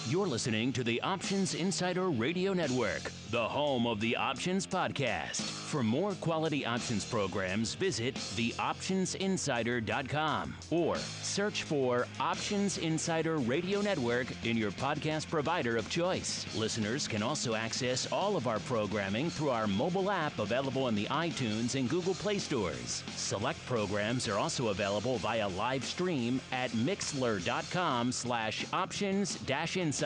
You're listening to the Options Insider Radio Network, the home of the Options Podcast. For more quality options programs, visit theoptionsinsider.com or search for Options Insider Radio Network in your podcast provider of choice. Listeners can also access all of our programming through our mobile app available in the iTunes and Google Play stores. Select programs are also available via live stream at mixlr.com/options-insider.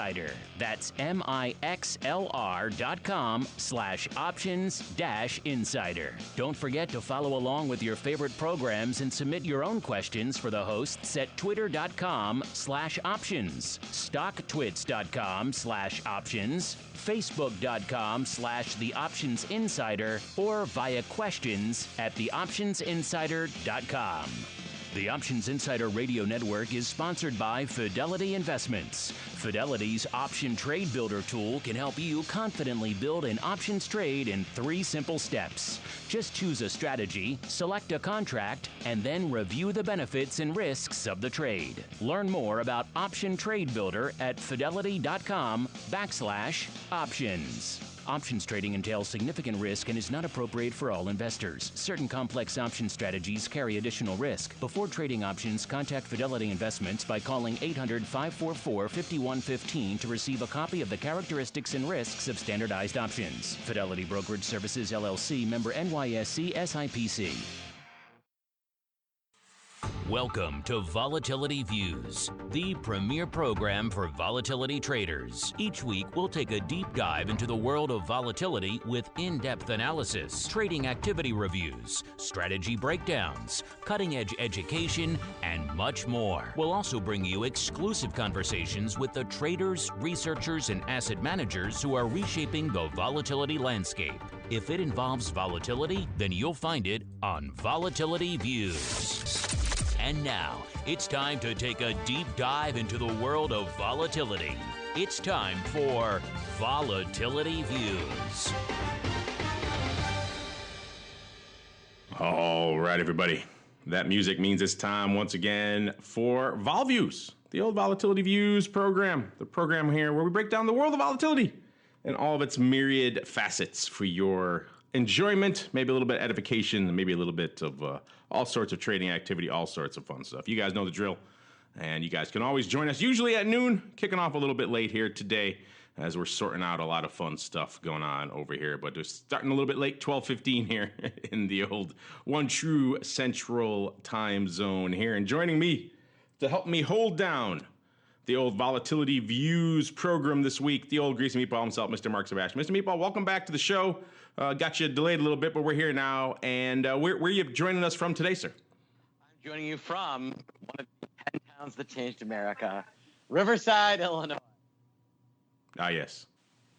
That's mixlr.com/options-insider. Don't forget to follow along with your favorite programs and submit your own questions for the hosts at twitter.com/options, stocktwits.com/options, facebook.com/theoptionsinsider, or via questions at theoptionsinsider.com. The Options Insider Radio Network is sponsored by Fidelity Investments. Fidelity's Option Trade Builder tool can help you confidently build an options trade in 3 simple steps. Just choose a strategy, select a contract, and then review the benefits and risks of the trade. Learn more about Option Trade Builder at fidelity.com/options. Options trading entails significant risk and is not appropriate for all investors. Certain complex option strategies carry additional risk. Before trading options, contact Fidelity Investments by calling 800-544-5115 to receive a copy of the characteristics and risks of standardized options. Fidelity Brokerage Services, LLC, member NYSE SIPC. Welcome to Volatility Views, the premier program for volatility traders. Each week, we'll take a deep dive into the world of volatility with in-depth analysis, trading activity reviews, strategy breakdowns, cutting-edge education, and much more. We'll also bring you exclusive conversations with the traders, researchers, and asset managers who are reshaping the volatility landscape. If it involves volatility, then you'll find it on Volatility Views. And now, it's time to take a deep dive into the world of volatility. It's time for Volatility Views. All right, everybody. That music means it's time once again for Vol Views, the old Volatility Views program, the program here where we break down the world of volatility and all of its myriad facets for your enjoyment, maybe a little bit of edification, maybe a little bit of all sorts of trading activity, all sorts of fun stuff. You guys know the drill, and you guys can always join us, usually at noon, kicking off a little bit late here today as we're sorting out a lot of fun stuff going on over here, but we're starting a little bit late, 12:15 here in the old One True Central Time Zone here, and joining me to help me hold down the old Volatility Views program this week, the old greasy meatball himself, Mr. Mark Sebastian. Mr. Meatball, welcome back to the show. Got you delayed a little bit, but we're here now. And where are you joining us from today, sir? I'm joining you from one of the 10 towns that changed America, Riverside, Illinois. Ah, yes.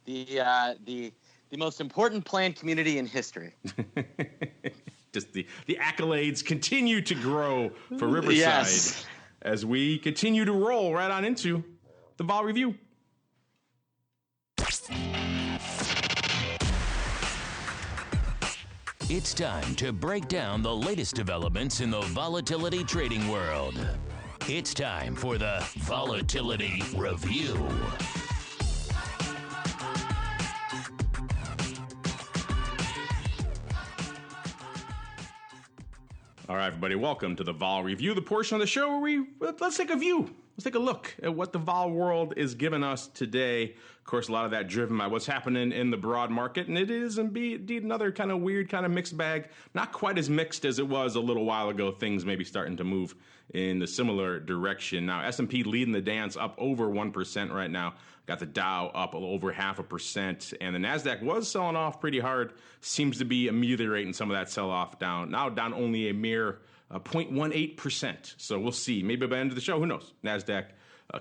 The most important planned community in history. Just the accolades continue to grow for Riverside, yes, as we continue to roll right on into the Vol Review. It's time to break down the latest developments in the volatility trading world. It's time for the Volatility Review. All right, everybody, welcome to the Vol Review, the portion of the show where let's take a view. Let's take a look at what the vol world is giving us today. Of course, a lot of that driven by what's happening in the broad market, and it is indeed another kind of weird, kind of mixed bag. Not quite as mixed as it was a little while ago. Things may be starting to move in the similar direction. Now, S&P leading the dance up over 1% right now. Got the Dow up over 0.5%, and the NASDAQ was selling off pretty hard. Seems to be ameliorating some of that sell-off down. Now down only a mere 0.18%. So we'll see. Maybe by the end of the show, who knows? NASDAQ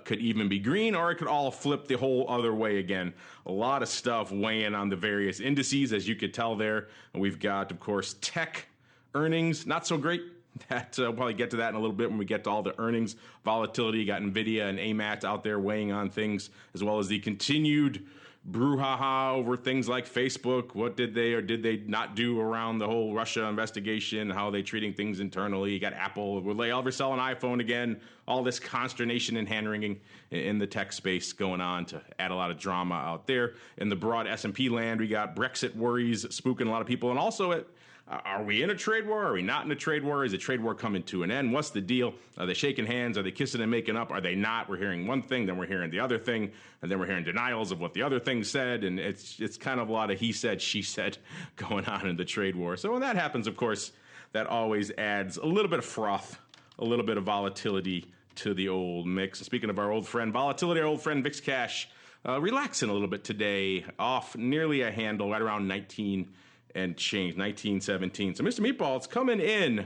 could even be green, or it could all flip the whole other way again. A lot of stuff weighing on the various indices, as you could tell there. And we've got, of course, tech earnings, not so great. We'll probably get to that in a little bit when we get to all the earnings volatility. You got NVIDIA and AMAT out there weighing on things, as well as the continued brouhaha over things like Facebook. What did they or did they not do around the whole Russia investigation? How are they treating things internally? You got Apple. Will they ever sell an iPhone again? All this consternation and hand-wringing in the tech space going on to add a lot of drama out there. In the broad S&P land, we got Brexit worries spooking a lot of people. And also, are we in a trade war? Are we not in a trade war? Is the trade war coming to an end? What's the deal? Are they shaking hands? Are they kissing and making up? Are they not? We're hearing one thing, then we're hearing the other thing, and then we're hearing denials of what the other thing said, and it's kind of a lot of he said, she said going on in the trade war. So when that happens, of course, that always adds a little bit of froth, a little bit of volatility to the old mix. And speaking of our old friend Volatility, our old friend VIX Cash, relaxing a little bit today, off nearly a handle, right around 19 and change, 1917. So Mr. Meatball, it's coming in.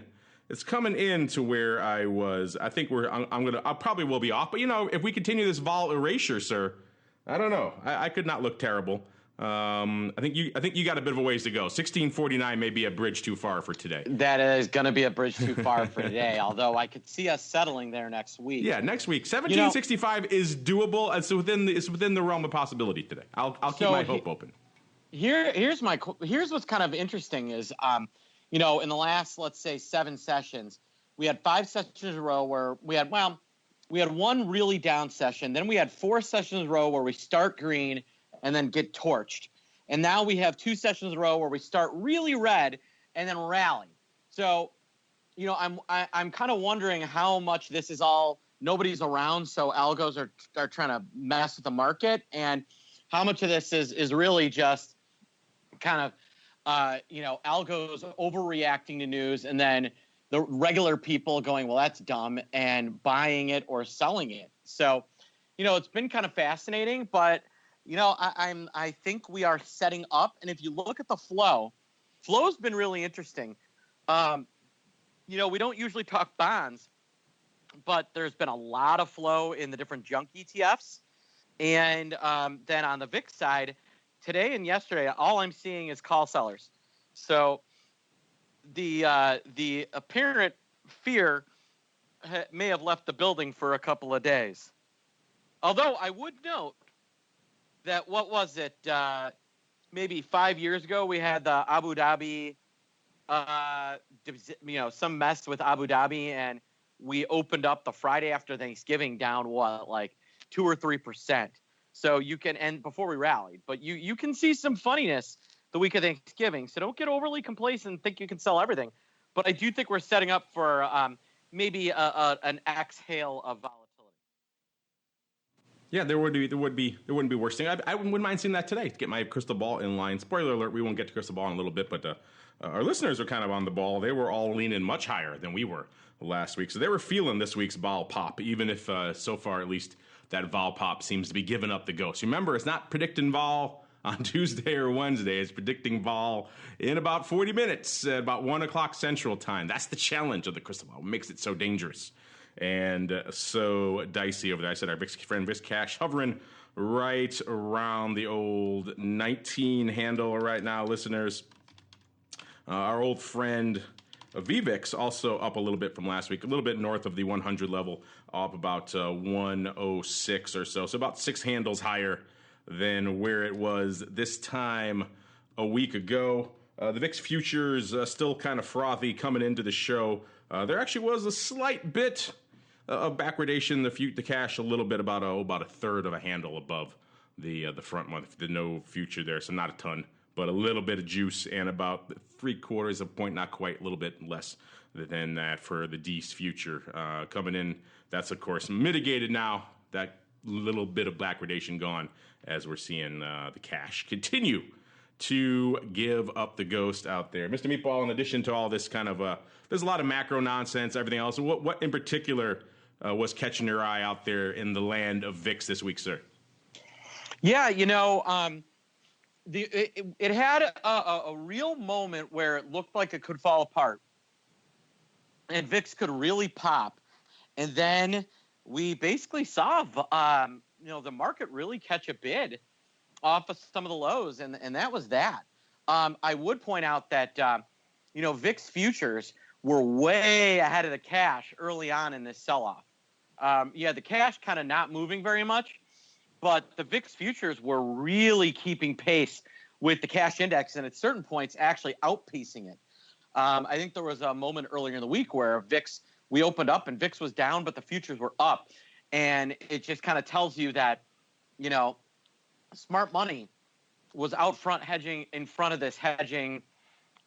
It's coming in to where I was. I think I probably will be off. But, if we continue this vol erasure, sir, I don't know. I could not look terrible. I think you got a bit of a ways to go. 1649 may be a bridge too far for today. That is going to be a bridge too far for today, although I could see us settling there next week. Yeah, next week. 1765 is doable. It's within the realm of possibility today. I'll keep my hope open. Here's what's kind of interesting is, in the last, let's say, 7 sessions, we had 5 sessions in a row where we had one really down session. Then we had 4 sessions in a row where we start green and then get torched. And now we have 2 sessions in a row where we start really red and then rally. So, I'm kind of wondering how much this is all nobody's around, so algos are trying to mess with the market, and how much of this is really just kind of algos overreacting to news, and then the regular people going, well, that's dumb, and buying it or selling it. So, it's been kind of fascinating, but I think we are setting up. And if you look at the flow's been really interesting. We don't usually talk bonds, but there's been a lot of flow in the different junk ETFs. And then on the VIX side, today and yesterday, all I'm seeing is call sellers. So the apparent fear may have left the building for a couple of days. Although I would note that, what was it, maybe 5 years ago, we had the Abu Dhabi, some mess with Abu Dhabi, and we opened up the Friday after Thanksgiving down 2 or 3%. So you can, and before we rallied, but you can see some funniness the week of Thanksgiving. So don't get overly complacent and think you can sell everything. But I do think we're setting up for maybe an exhale of volatility. Yeah, there wouldn't be worse thing. I wouldn't mind seeing that today to get my crystal ball in line. Spoiler alert: we won't get to crystal ball in a little bit, but our listeners are kind of on the ball. They were all leaning much higher than we were last week, so they were feeling this week's vol pop. Even if so far at least that vol pop seems to be giving up the ghost. Remember, it's not predicting vol on Tuesday or Wednesday. It's predicting vol in about 40 minutes at about 1 o'clock Central Time. That's the challenge of the crystal ball. What makes it so dangerous and so dicey over there. I said our VIX friend VIX Cash hovering right around the old 19 handle right now, listeners. Our old friend VVIX also up a little bit from last week, a little bit north of the 100 level, up about 106 or so. So about 6 handles higher than where it was this time a week ago. The VIX futures still kind of frothy coming into the show. There actually was a slight bit of backwardation. The cash a little bit, about a third of a handle above the front one, the no future there, so not a ton, but a little bit of juice, and about 3/4 of a point, not quite, a little bit less than that for the D's future coming in. That's of course mitigated now. That little bit of backwardation gone as we're seeing the cash continue to give up the ghost out there. Mr. Meatball, in addition to all this kind of, there's a lot of macro nonsense, everything else. What in particular was catching your eye out there in the land of VIX this week, sir? Yeah, it had a real moment where it looked like it could fall apart, and VIX could really pop, and then we basically saw the market really catch a bid off of some of the lows, and that was that. I would point out that VIX futures were way ahead of the cash early on in this sell-off. You had the cash kind of not moving very much, but the VIX futures were really keeping pace with the cash index, and at certain points actually outpacing it. I think there was a moment earlier in the week where we opened up and VIX was down, but the futures were up. And it just kind of tells you that, smart money was out front hedging in front of this hedging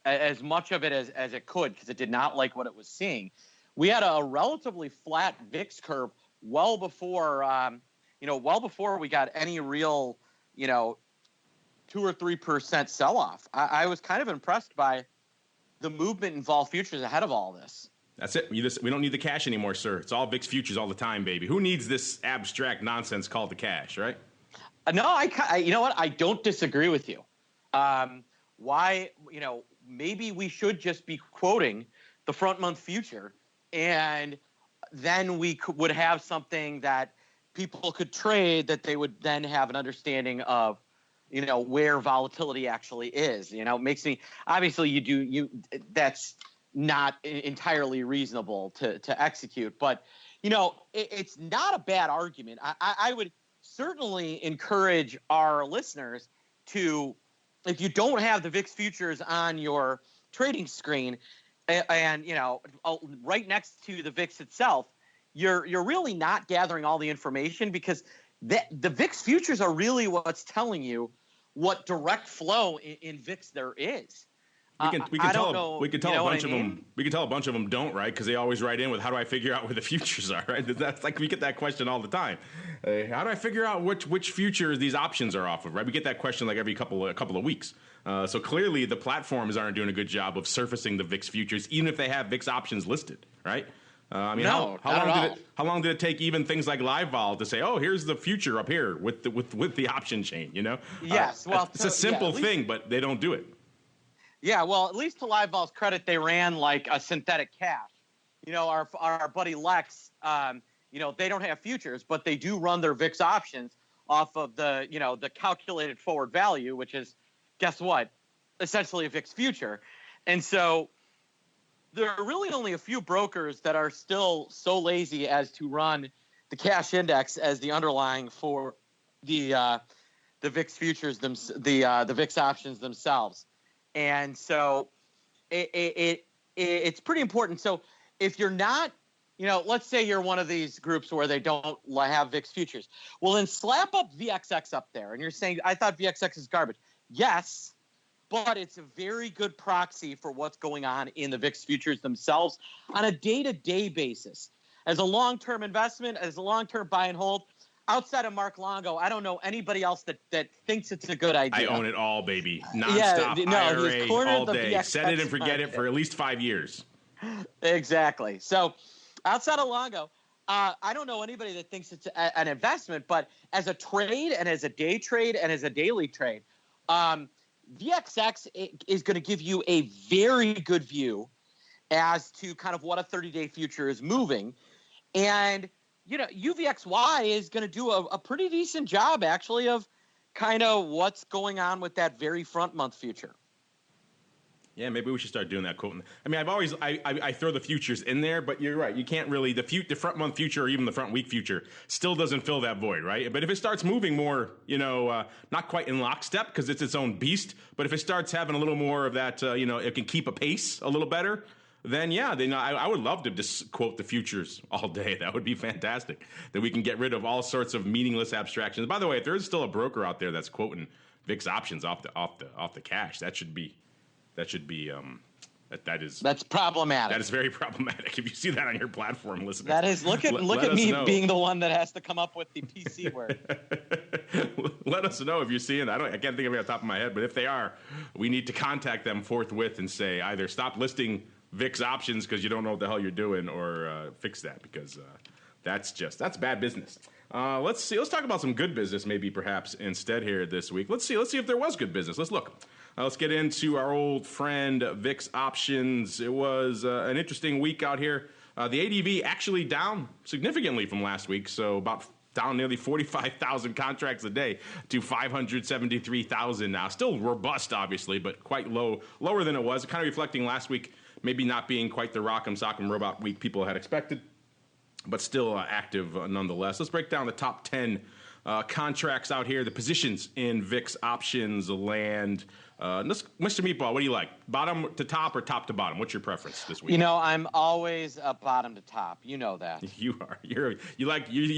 as much of it as it could, because it did not like what it was seeing. We had a relatively flat VIX curve well before we got any real, 2 or 3% sell-off. I was kind of impressed by the movement in vol futures ahead of all this. That's it. We don't need the cash anymore, sir. It's all VIX futures all the time, baby. Who needs this abstract nonsense called the cash, right? No, you know what? I don't disagree with you. Why, maybe we should just be quoting the front month future, and then we would have something that people could trade, that they would then have an understanding of, where volatility actually is. It makes me, obviously that's not entirely reasonable to execute, but it's not a bad argument. I would certainly encourage our listeners to, if you don't have the VIX futures on your trading screen and right next to the VIX itself, you're really not gathering all the information, because the VIX futures are really what's telling you what direct flow in VIX there is. We can tell a bunch of them don't, right? Because they always write in with, how do I figure out where the futures are, right? That's like, we get that question all the time. How do I figure out which futures these options are off of, right? We get that question like every couple of weeks. So clearly the platforms aren't doing a good job of surfacing the VIX futures, even if they have VIX options listed, right? How long did it take even things like Live Vol to say, oh, here's the future up here with the option chain, Yes. It's a simple thing, but they don't do it. Yeah, well, at least to Live Vol's credit, they ran like a synthetic cash. Our buddy Lex, they don't have futures, but they do run their VIX options off of the calculated forward value, which is, guess what? Essentially a VIX future. And so there are really only a few brokers that are still so lazy as to run the cash index as the underlying for the VIX futures, the VIX options themselves. And so it's pretty important. So if you're not, let's say you're one of these groups where they don't have VIX futures, well, then slap up VXX up there. And you're saying, I thought VXX is garbage. Yes, but it's a very good proxy for what's going on in the VIX futures themselves on a day-to-day basis. As a long-term investment, as a long-term buy and hold, outside of Mark Longo, I don't know anybody else that thinks it's a good idea. I own it all, baby. Nonstop IRA all day. Set it and forget it for at least 5 years. Exactly. So outside of Longo, I don't know anybody that thinks it's an investment, but as a trade and as a day trade and as a daily trade, VXX is going to give you a very good view as to kind of what a 30-day future is moving. And UVXY is going to do a pretty decent job, actually, of kind of what's going on with that very front month future. Yeah, maybe we should start doing that quoting. I mean, I throw the futures in there, but you're right. You can't really, the front month future or even the front week future still doesn't fill that void, right? But if it starts moving more, not quite in lockstep because it's its own beast, but if it starts having a little more of that, it can keep a pace a little better, then yeah, I would love to just quote the futures all day. That would be fantastic. That we can get rid of all sorts of meaningless abstractions. By the way, if there is still a broker out there that's quoting VIX options off the cash, that's problematic. That is very problematic. If you see that on your platform, listeners, that is look at me being the one that has to come up with the PC word. Let us know if you're seeing that. I can't think of it off the top of my head, but if they are, we need to contact them forthwith and say either stop listing VIX options because you don't know what the hell you're doing, or fix that because that's bad business. Let's see. Let's talk about some good business, maybe perhaps instead here this week. Let's see if there was good business. Let's look. Let's get into our old friend VIX options. It was an interesting week out here. The ADV actually down significantly from last week, so about down nearly 45,000 contracts a day to 573,000 now. Still robust, obviously, but quite lower than it was. Kind of reflecting last week maybe not being quite the Rock'em Sock'em Robot week people had expected, but still active nonetheless. Let's break down the top 10 contracts out here, the positions in VIX options land. Mr. Meatball, what do you like? Bottom to top or top to bottom? What's your preference this week? You know, I'm always a bottom to top. You know that. You are. You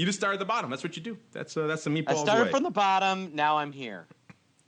just start at the bottom. That's what you do. That's the Meatball's way. I started from the bottom. Now I'm here.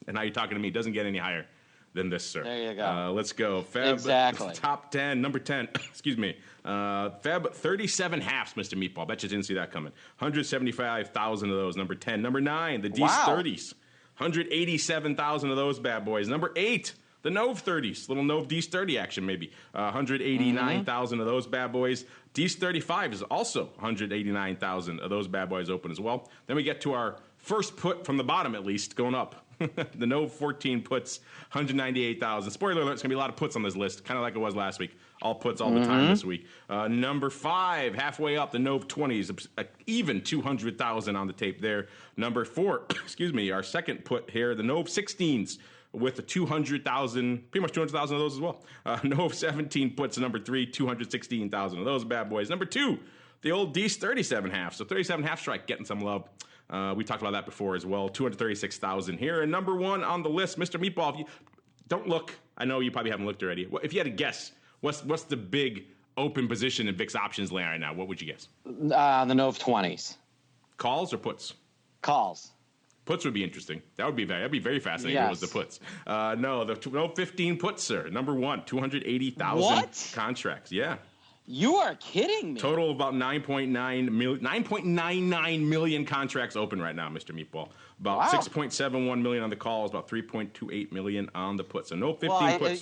And now you're talking to me. It doesn't get any higher than this, sir. There you go. Let's go. Feb, exactly. Top 10, number 10. Excuse me. Feb 37 halves, Mr. Meatball. Bet you didn't see that coming. 175,000 of those. Number 10. Number 9, the D's 30s. 187,000 of those bad boys. Number 8, the Nove 30s. Little Nove D's 30 action, maybe. 189,000 of those bad boys. D's 35 is also 189,000 of those bad boys open as well. Then we get to our first put from the bottom, at least, going up. The Nove 14 puts, 198,000. Spoiler alert, it's going to be a lot of puts on this list, kind of like it was last week. All puts all the time this week. Number 5, halfway up, the Nove 20s, even 200,000 on the tape there. Number 4, excuse me, our second put here, the Nove 16s with the 200,000, pretty much 200,000 of those as well. Nove 17 puts, number 3, 216,000 of those bad boys. Number 2, the old D's 37 half. So 37 half strike getting some love. We talked about that before as well. 236,000 here. And number 1 on the list, Mr. Meatball. If you don't look, I know you probably haven't looked already. If you had to guess, what's the big open position in VIX options land right now? What would you guess? The Nove 20s. Calls or puts? Calls. Puts would be interesting. That'd be very fascinating. Yes. If it was the puts. No, the Nove 15 puts, sir. Number 1, 280,000 contracts. Yeah. You are kidding me. Total of about 9.99 million contracts open right now, Mr. Meatball. About 6.71 million on the calls, about 3.28 million on the puts. So no 15 puts.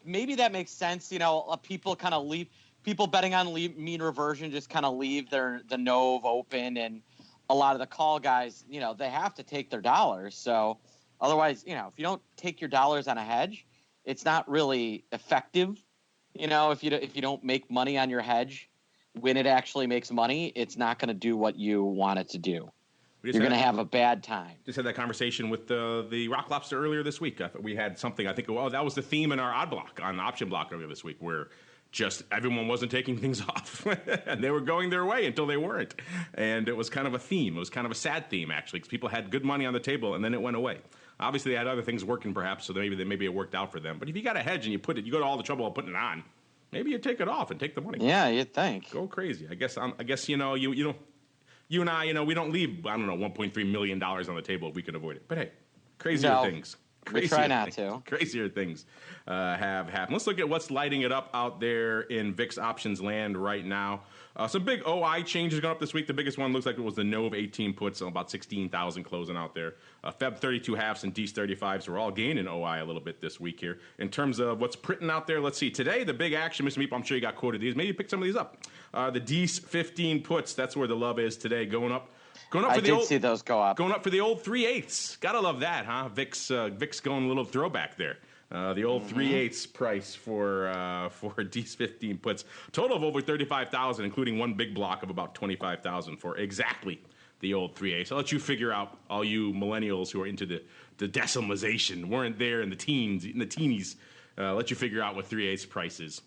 Maybe that makes sense. People kind of leave. People betting on mean reversion just kind of leave the Nove open, and a lot of the call guys, they have to take their dollars. So otherwise, if you don't take your dollars on a hedge, it's not really effective. If you don't make money on your hedge, when it actually makes money, it's not going to do what you want it to do. You're going to have a bad time. Just had that conversation with the Rock Lobster earlier this week. I thought we had something. I think that was the theme in our odd block on option block earlier this week, where just everyone wasn't taking things off, and they were going their way until they weren't. And it was kind of a theme. It was kind of a sad theme, actually, because people had good money on the table, and then it went away. Obviously, they had other things working, perhaps, so maybe it worked out for them. But if you got a hedge and you go to all the trouble of putting it on, maybe you take it off and take the money. Yeah, you'd think. Go crazy. I guess you and I, we don't leave, $1.3 million on the table if we can avoid it. But hey, crazier things. We try not to. Crazier things have happened. Let's look at what's lighting it up out there in VIX options land right now. Some big OI changes going up this week. The biggest one looks like it was the Nove 18 puts, so about 16,000 closing out there. Feb 32 halves and D's 35s are all gaining OI a little bit this week here. In terms of what's printing out there, let's see. Today, the big action, Mr. Meep, I'm sure you got quoted these. Maybe you pick some of these up. The D's 15 puts, that's where the love is today, going up. I did see those go up. Going up for the old 3/8. Gotta love that, huh? VIX going a little throwback there. The old 3/8 price for D's 15 puts. Total of over 35,000, including one big block of about 25,000 for exactly the old 3/8. I'll let you figure out, all you millennials who are into the decimalization, weren't there in the teenies. Let you figure out what 3/8 price is.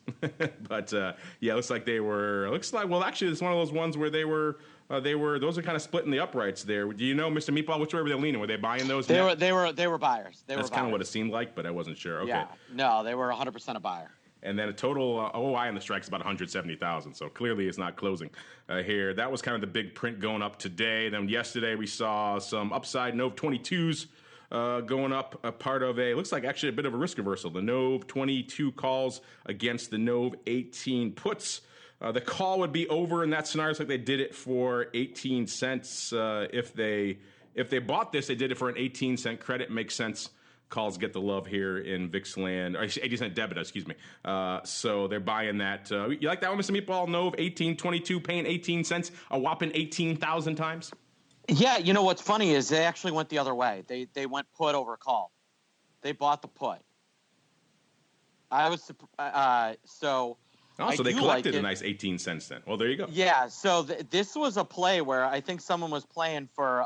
But looks like actually it's one of those ones where those are kind of splitting the uprights there. Do you know, Mr. Meatball, which way were they leaning? Were they buying those? They were buyers. That's kind of what it seemed like, but I wasn't sure. Okay. Yeah. No, they were 100% a buyer. And then a total OI on the strike is about 170,000. So clearly it's not closing here. That was kind of the big print going up today. Then yesterday we saw some upside Nove 22s going up, a part of looks like actually a bit of a risk reversal. The Nove 22 calls against the Nove 18 puts. The call would be over in that scenario. It's like they did it for 18 cents. If they bought this, they did it for an 18-cent credit. Makes sense. Calls get the love here in VIX land. Or 80-cent debit, excuse me. So they're buying that. You like that one, Mr. Meatball? Nove 1822 paying 18 cents, a whopping 18,000 times? Yeah, what's funny is they actually went the other way. They went put over call. They bought the put. I was so. Oh, so they collected a nice 18 cents then. Well, there you go. Yeah, so this was a play where I think someone was playing for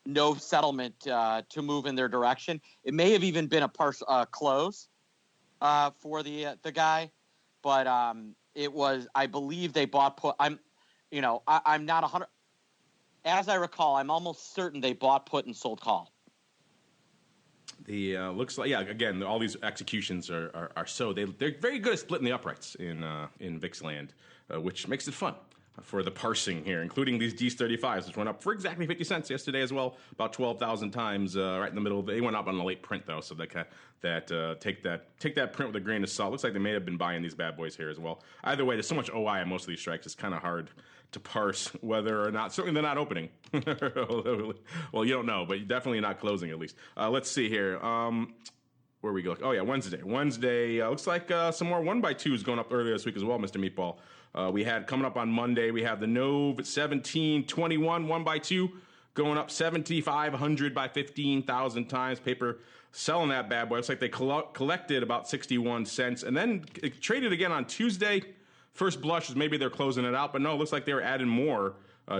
no settlement to move in their direction. It may have even been a partial close for the guy, but it was. I believe they bought put. I'm not 100. as I recall, I'm almost certain they bought put and sold call. The looks like, yeah, again, all these executions are so they're very good at splitting the uprights in VIX land, which makes it fun for the parsing here, including these Ds35s, which went up for exactly 50 cents yesterday as well, about 12,000 times, right in the middle. They went up on a late print though, so take that print with a grain of salt. Looks like they may have been buying these bad boys here as well. Either way, there's so much OI on most of these strikes, it's kind of hard to parse whether or not. Certainly they're not opening. Well, you don't know, but definitely not closing at least. Let's see here. Where we go? Oh yeah, Wednesday. Looks like some more 1x2s going up earlier this week as well, Mr. Meatball. We had coming up on Monday. We have the Nove 1721 1x2 going up 7,500 by 15,000 times. Paper selling that bad boy. Looks like they collected about 61 cents, and then it traded again on Tuesday. First blush is maybe they're closing it out, but no, it looks like they were adding more,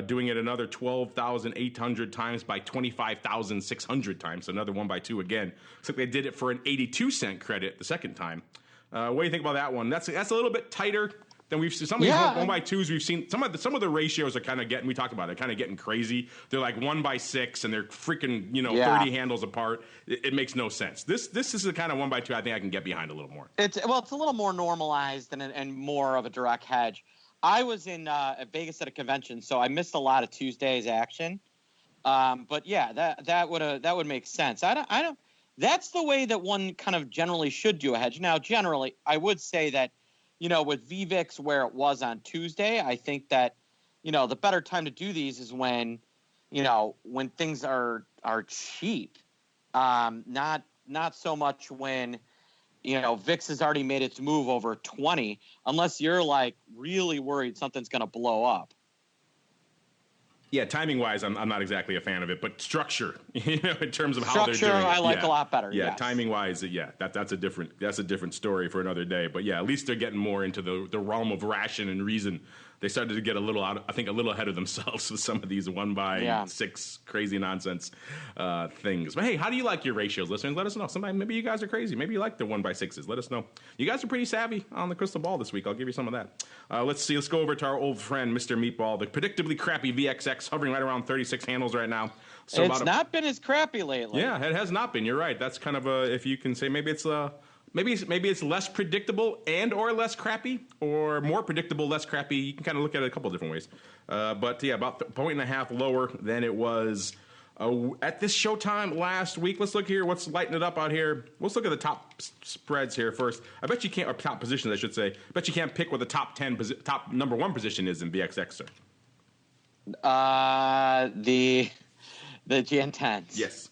doing it another 12,800 times by 25,600 times. So another 1x2 again. Looks like they did it for an 82-cent credit the second time. What do you think about that one? That's a little bit tighter than we've seen. Some of these 1x2s we've seen. Some of the ratios are kind of getting. We talked about it. Kind of getting crazy. They're like 1x6, and they're freaking 30 handles apart. It makes no sense. This is the kind of 1x2 I think I can get behind a little more. It's a little more normalized and more of a direct hedge. I was in Vegas at a convention, so I missed a lot of Tuesday's action. But yeah, that would make sense. I don't. That's the way that one kind of generally should do a hedge. Now, generally, I would say that, with VVIX where it was on Tuesday, I think that, the better time to do these is when things are cheap. Not so much when, VIX has already made its move over 20, unless you're like really worried something's going to blow up. Yeah, timing-wise, I'm not exactly a fan of it, but structure, in terms of how they're doing it. Structure, I like a lot better. Yeah, yes. Timing-wise, that's a different story for another day. But yeah, at least they're getting more into the realm of ration and reason. They started to get a little ahead of themselves with some of these 1x6 crazy nonsense things. But hey, how do you like your ratios, listeners? Let us know. Maybe you guys are crazy. Maybe you like the 1x6s. Let us know. You guys are pretty savvy on the crystal ball this week. I'll give you some of that. Let's see. Let's go over to our old friend, Mr. Meatball, the predictably crappy VXX, hovering right around 36 handles right now. So it's not been as crappy lately. Yeah, it has not been. You're right. That's kind of if you can say maybe it's Maybe it's less predictable and or less crappy, or more predictable, less crappy. You can kind of look at it a couple different ways. But yeah, about a point and a half lower than it was at this showtime last week. Let's look here. What's lighting it up out here? Let's look at the top spreads here first. I bet you can't, or top positions, I should say. I bet you can't pick what the top number one position is in VXX, sir. The Gen 10s. Yes.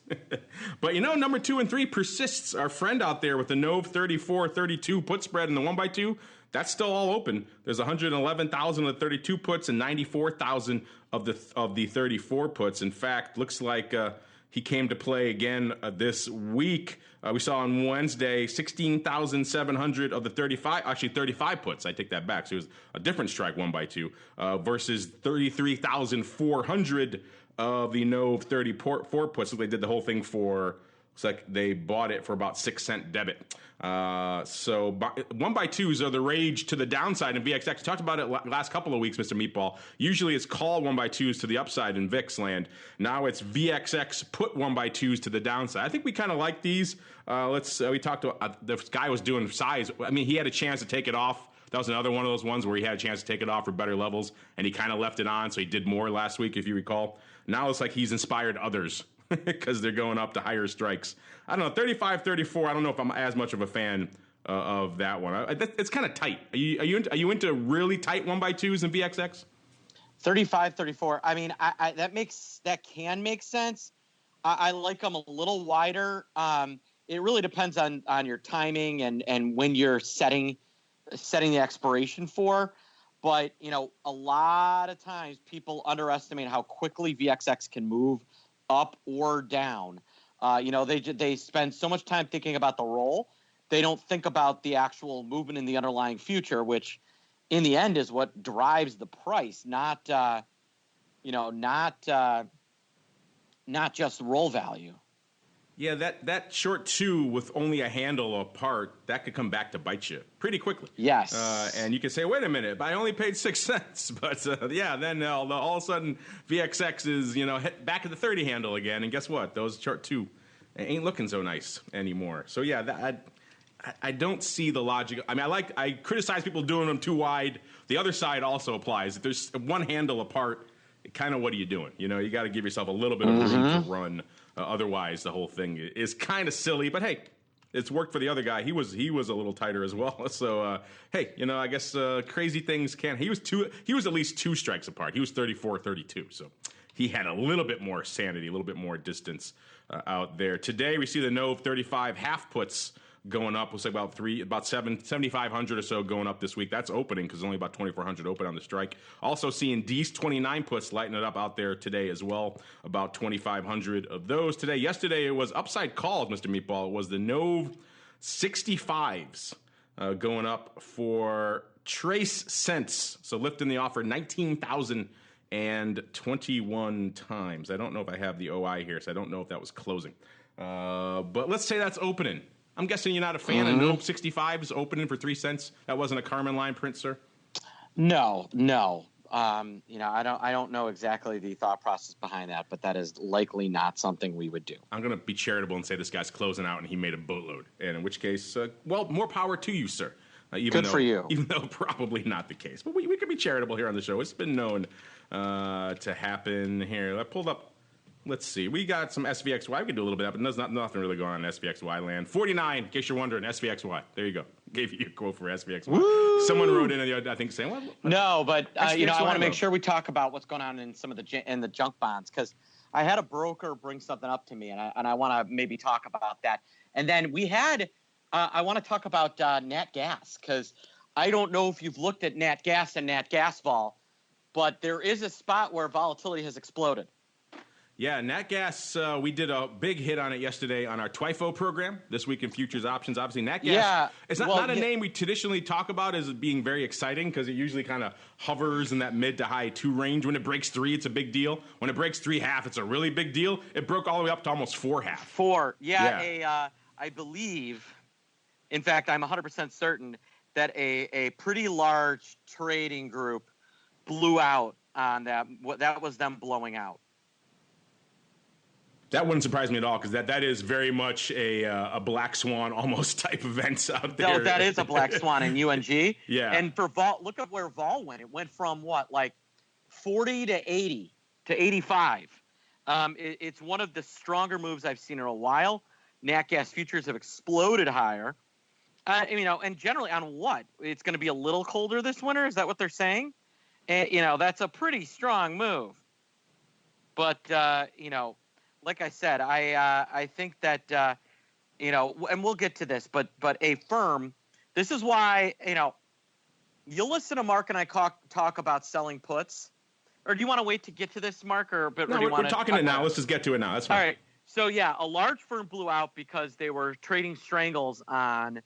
But number 2 and 3 persists. Our friend out there with the Nove 34-32 put spread in the 1x2. That's still all open. There's 111,000 of the 32 puts and 94,000 of the 34 puts. In fact, looks like he came to play again this week. We saw on Wednesday 16,700 of the 35 puts. I take that back. So it was a different strike 1x2 versus 33,400 of the Nove 34 puts. So they did the whole thing for, looks like they bought it for about 6 cent debit. So 1x2s are the rage to the downside in VXX. We talked about it last couple of weeks, Mr. Meatball. Usually it's call 1x2s to the upside in VIX land. Now it's VXX put 1x2s to the downside. I think we kind of like these. We talked about, this guy was doing size. I mean, he had a chance to take it off. That was another one of those ones where he had a chance to take it off for better levels, and he kind of left it on, so he did more last week, if you recall. Now it's like he's inspired others because they're going up to higher strikes. I don't know, 35-34, I don't know if I'm as much of a fan of that one. It's kind of tight. Are you into really tight 1x2s in VXX? 35-34. I mean, that can make sense. I like them a little wider. It really depends on your timing and when you're setting the expiration for. But, a lot of times people underestimate how quickly VXX can move up or down. They spend so much time thinking about the roll. They don't think about the actual movement in the underlying future, which in the end is what drives the price, not just roll value. Yeah, that short two with only a handle apart, that could come back to bite you pretty quickly. Yes. And you can say, wait a minute, I only paid 6 cents. But then all of a sudden VXX is, hit back at the 30 handle again. And guess what? Those short two ain't looking so nice anymore. So yeah, I don't see the logic. I mean, I criticize people doing them too wide. The other side also applies. If there's one handle apart, kind of what are you doing? You got to give yourself a little bit of room to run. Otherwise, the whole thing is kind of silly. But hey, it's worked for the other guy. He was a little tighter as well. So hey, I guess crazy things can. He was at least 2 strikes apart. He was 34-32. So he had a little bit more sanity, a little bit more distance out there. Today we see the Nove 35 half puts going up. We'll say about 7,500 or so going up this week. That's opening because only about 2,400 open on the strike. Also seeing Dees 29 puts lighting it up out there today as well. About 2,500 of those today. Yesterday it was upside calls, Mr. Meatball. It was the Nove 65s going up for trace cents. So lifting the offer 19,021 times. I don't know if I have the OI here, so I don't know if that was closing. But let's say that's opening. I'm guessing you're not a fan of Nove 65s opening for 3 cents. That wasn't a Carmen line print, sir? No. I don't know exactly the thought process behind that, but that is likely not something we would do. I'm going to be charitable and say this guy's closing out and he made a boatload. And in which case, more power to you, sir. Good for you. Even though probably not the case. But we can be charitable here on the show. It's been known to happen here. I pulled up. Let's see. We got some SVXY. We can do a little bit of that, but there's nothing really going on in SVXY land. 49, in case you're wondering, SVXY. There you go. Gave you a quote for SVXY. Woo! Someone wrote in, I think, saying, what? No, but, I want to make sure we talk about what's going on in some of the junk bonds, because I had a broker bring something up to me, and I want to maybe talk about that. And then we had, I want to talk about Nat Gas, because I don't know if you've looked at Nat Gas and Nat Gas vol, but there is a spot where volatility has exploded. Yeah, Nat Gas, we did a big hit on it yesterday on our TWIFO program, This Week in Futures Options. Obviously, Nat Gas, it's not a name we traditionally talk about as being very exciting because it usually kind of hovers in that mid to high 2 range. When it breaks 3, it's a big deal. When it breaks 3.5, it's a really big deal. It broke all the way up to almost 4.5. 4, yeah. I believe, in fact, I'm 100% certain that a pretty large trading group blew out on that. That was them blowing out. That wouldn't surprise me at all because that is very much a black swan almost type event out there. No, that is a black swan in UNG. Yeah. And for vol, look at where vol went. It went from what, like 40 to 80 to 85. It's one of the stronger moves I've seen in a while. Nat gas futures have exploded higher. And generally on what? It's going to be a little colder this winter. Is that what they're saying? And, that's a pretty strong move. But, like I said, I think that, and we'll get to this, but a firm, this is why, you'll listen to Mark and I talk about selling puts. Or do you want to wait to get to this, Mark? No, we're talking it now. Let's just get to it now. That's fine. All right. So, yeah, a large firm blew out because they were trading strangles on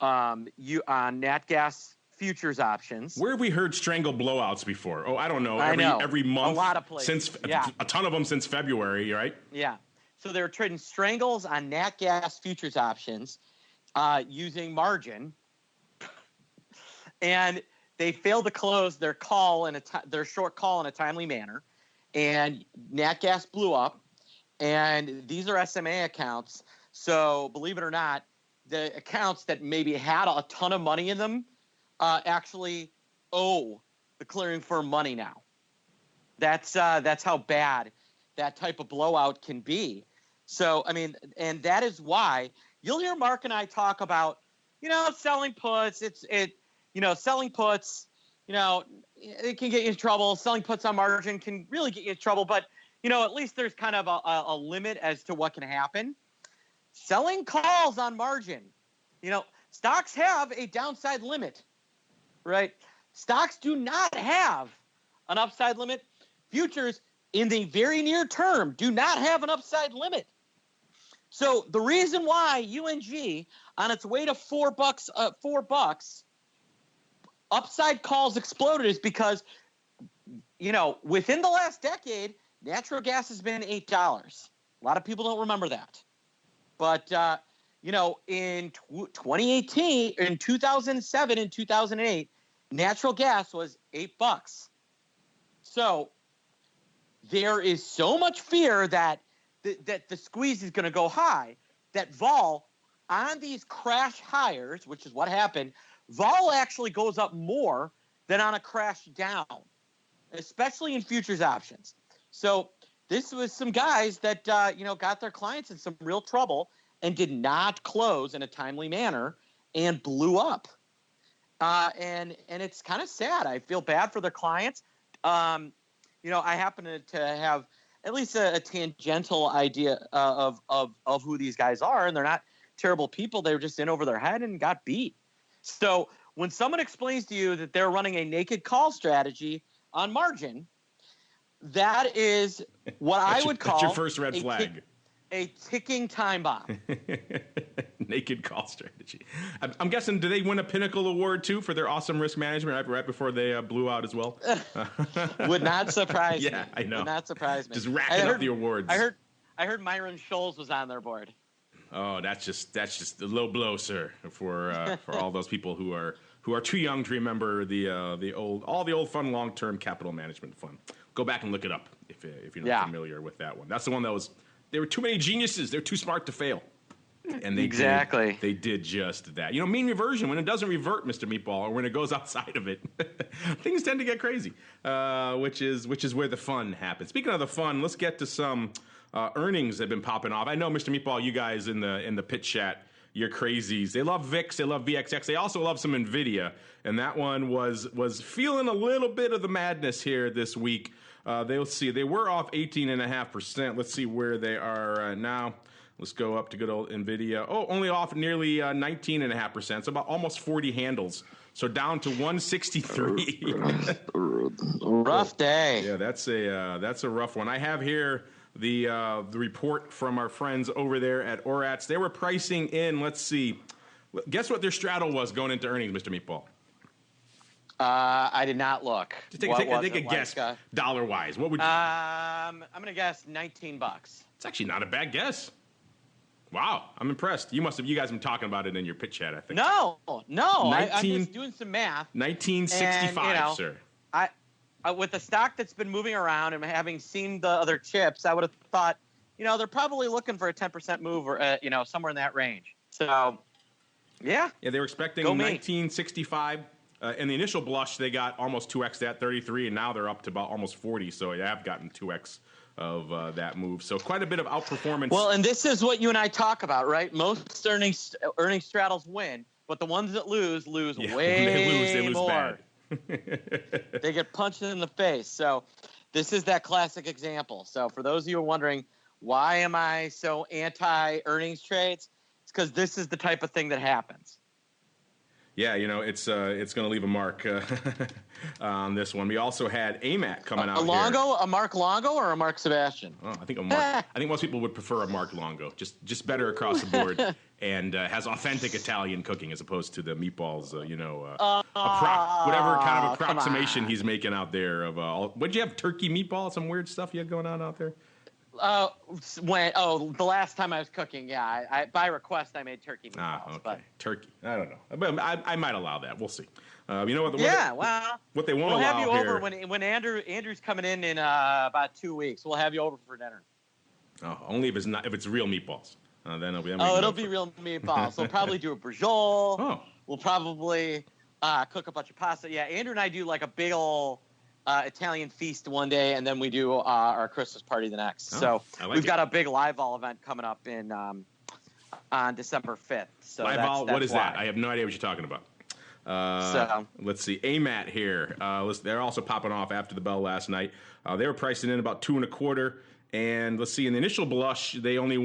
nat gas futures options. Where have we heard strangle blowouts before? Oh, I don't know. Every month. A lot of places. A ton of them since February, right? Yeah. So they were trading strangles on nat gas futures options using margin. And they failed to close their call their short call in a timely manner. And nat gas blew up. And these are SMA accounts. So believe it or not, the accounts that maybe had a ton of money in them actually owe the clearing firm money now. That's how bad that type of blowout can be. So, and that is why you'll hear Mark and I talk about, selling puts. Selling puts, it can get you in trouble. Selling puts on margin can really get you in trouble. But, at least there's kind of a limit as to what can happen. Selling calls on margin, stocks have a downside limit. Right? Stocks do not have an upside limit. Futures in the very near term do not have an upside limit. So the reason why UNG on its way to $4, upside calls exploded is because, within the last decade, natural gas has been $8. A lot of people don't remember that. But, in 2018, in 2007 and 2008, natural gas was $8. So there is so much fear that the squeeze is going to go high that vol on these crash higher, which is what happened, vol actually goes up more than on a crash down, especially in futures options. So this was some guys that, got their clients in some real trouble and did not close in a timely manner and blew up. And it's kind of sad. I feel bad for their clients. I happen to have at least a tangential idea of who these guys are, and they're not terrible people. They were just in over their head and got beat. So when someone explains to you that they're running a naked call strategy on margin, that is what I would call that's your first red flag. A ticking time bomb. Naked call strategy. I'm guessing, do they win a Pinnacle Award too for their awesome risk management right before they blew out as well? Would not surprise me. Yeah, I know. Would not surprise me. Just racking up the awards. I heard Myron Scholes was on their board. Oh, that's just a low blow, sir, for all those people who are too young to remember the old fun long-term capital management fund. Go back and look it up if you're not familiar with that one. That's the one that was. There were too many geniuses. They're too smart to fail. And they did just that. Mean reversion, when it doesn't revert, Mr. Meatball, or when it goes outside of it, things tend to get crazy, which is where the fun happens. Speaking of the fun, let's get to some earnings that have been popping off. I know, Mr. Meatball, you guys in the pit chat, you're crazies. They love VIX, they love VXX, they also love some NVIDIA, and that one was feeling a little bit of the madness here this week. They were off 18.5%. Let's see where they are now. Let's go up to good old NVIDIA. Oh, only off nearly 19.5%. So about almost 40 handles. So down to 163. Rough day. Yeah, that's a rough one. I have here the report from our friends over there at Orats. They were pricing in. Let's see. Guess what their straddle was going into earnings, Mr. Meatball? I did not look. Take a guess, dollar-wise. What would you? I'm gonna guess $19. It's actually not a bad guess. Wow, I'm impressed. You guys have been talking about it in your pitch chat, I think. No. I'm just doing some math. 1965, sir. I with the stock that's been moving around and having seen the other chips, I would have thought, they're probably looking for a 10% move or somewhere in that range. So, yeah. Yeah, they were expecting 1965. In the initial blush, they got almost 2x that, 33, and now they're up to about almost 40. So they have gotten 2x of that move. So quite a bit of outperformance. Well, and this is what you and I talk about, right? Most earnings straddles win, but the ones that lose way they lose more. Bad. They get punched in the face. So this is that classic example. So for those of you who are wondering, why am I so anti-earnings trades? It's because this is the type of thing that happens. Yeah, it's going to leave a mark on this one. We also had AMAT coming out here. A Mark Longo or a Mark Sebastian? Oh, I think a Mark. I think most people would prefer a Mark Longo, just better across the board, and has authentic Italian cooking as opposed to the meatballs. Whatever kind of approximation he's making out there of. What'd you have? Turkey meatball? Some weird stuff you had going on out there? The last time I was cooking, yeah, I by request I made turkey meatballs. Okay. But turkey. I don't know, but I might allow that. We'll see. What they won't we'll allow have you here. over when Andrew's coming in about 2 weeks. We'll have you over for dinner. Oh, only if it's real meatballs. Then it'll be. It'll be real meatballs. We'll probably do a brajol. Oh. We'll probably cook a bunch of pasta. Yeah, Andrew and I do like a big ol' Italian feast one day, and then we do our Christmas party the next. So we've got a big live vol event coming up on December 5th. So live vol, what is that? I have no idea what you're talking about. Let's see, AMAT here. They're also popping off after the bell last night. They were pricing in about 2.25, and let's see, in the initial blush, they only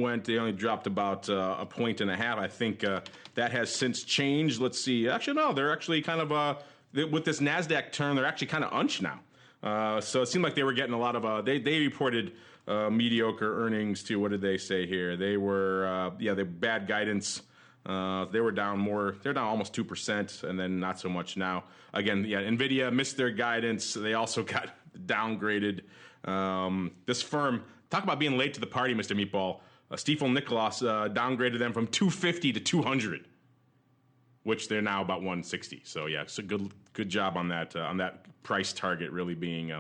dropped about 1.5 points. I think that has since changed. Let's see. Actually, no, they're actually kind of with this NASDAQ turn, they're actually kind of unched now. So it seemed like they were getting a lot of they reported mediocre earnings too. What did they say here? They were they bad guidance. They were down more. They're down almost 2%, and then not so much now. Again, NVIDIA missed their guidance. They also got downgraded. This firm, talk about being late to the party, Mr. Meatball. Stifel Nicolaus downgraded them from 250 to 200, which they're now about 160. So yeah, it's a good job on that price target really being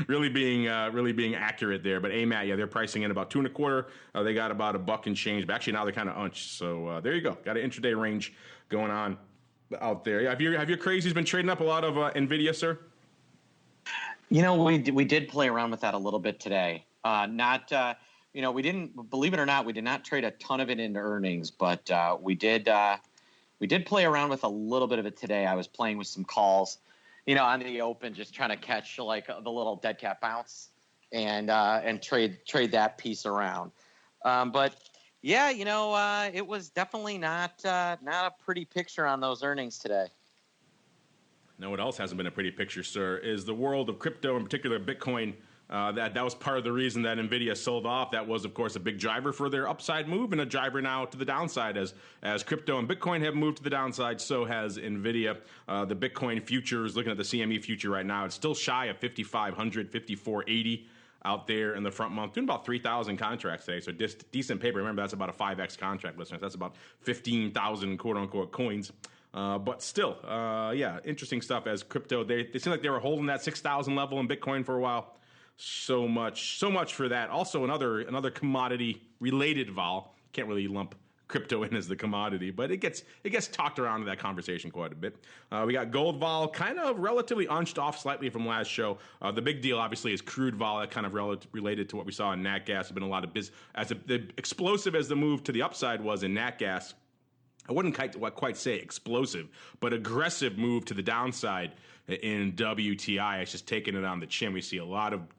really being accurate there. But AMAT, yeah, they're pricing in about 2.25. They got about $1 and change, but actually now they're kind of unched. So there you go, got an intraday range going on out there. Yeah, have your crazies been trading up a lot of NVIDIA, sir? We did play around with that a little bit today. We didn't, believe it or not, we did not trade a ton of it into earnings, but we did play around with a little bit of it today. I was playing with some calls, on the open, just trying to catch like the little dead cat bounce and trade that piece around. But yeah, it was definitely not a pretty picture on those earnings today. Now, what else hasn't been a pretty picture, sir, is the world of crypto, in particular Bitcoin. That was part of the reason that NVIDIA sold off. That was, of course, a big driver for their upside move and a driver now to the downside. As crypto and Bitcoin have moved to the downside, so has NVIDIA. The Bitcoin futures, looking at the CME future right now, it's still shy of 5,500, 5,480 out there in the front month, doing about 3,000 contracts today. So decent paper. Remember, that's about a 5X contract, listeners. That's about 15,000 quote-unquote coins. But still, interesting stuff as crypto. They seem like they were holding that 6,000 level in Bitcoin for a while. So much for that. Also, another commodity-related vol. Can't really lump crypto in as the commodity, but it gets talked around in that conversation quite a bit. We got gold vol, kind of relatively unched off slightly from last show. The big deal, obviously, is crude vol. That kind of related to what we saw in nat gas. There's been a lot of the explosive as the move to the upside was in nat gas. I wouldn't quite say explosive, but aggressive move to the downside in WTI. It's just taking it on the chin. We see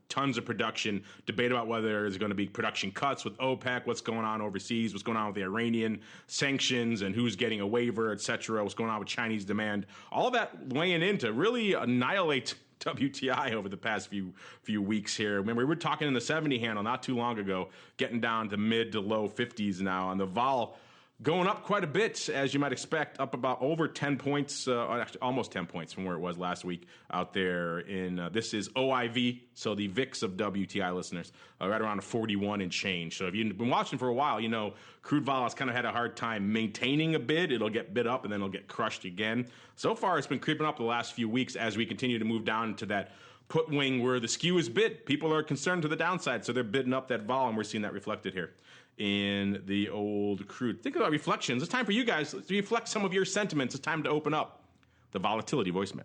tons of production, debate about whether there's going to be production cuts with OPEC, what's going on overseas, what's going on with the Iranian sanctions and who's getting a waiver, et cetera, what's going on with Chinese demand. All of that weighing in to really annihilate WTI over the past few weeks here. Remember, we were talking in the 70 handle not too long ago, getting down to mid to low 50s now, and the vol going up quite a bit, as you might expect, up about over 10 points, actually almost 10 points from where it was last week out there in, this is OIV, so the VIX of WTI listeners, right around 41 and change. So if you've been watching for a while, crude vol has kind of had a hard time maintaining a bid. It'll get bid up and then it'll get crushed again. So far, it's been creeping up the last few weeks as we continue to move down to that put wing where the skew is bid. People are concerned to the downside, so they're bidding up that vol, and we're seeing that reflected here in the old crude. Think about reflections. It's time for you guys to reflect some of your sentiments. It's time to open up the volatility voicemail.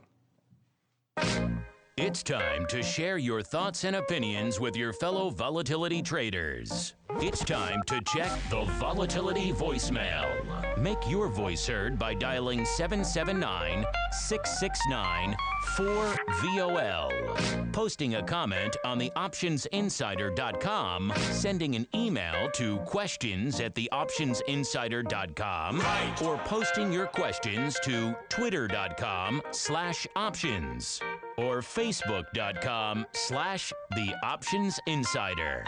It's time to share your thoughts and opinions with your fellow volatility traders. It's time to check the volatility voicemail. Make your voice heard by dialing 779-669-4VOL. Posting a comment on the optionsinsider.com, sending an email to questions@theoptionsinsider.com, or posting your questions to twitter.com/options or facebook.com/theoptionsinsider.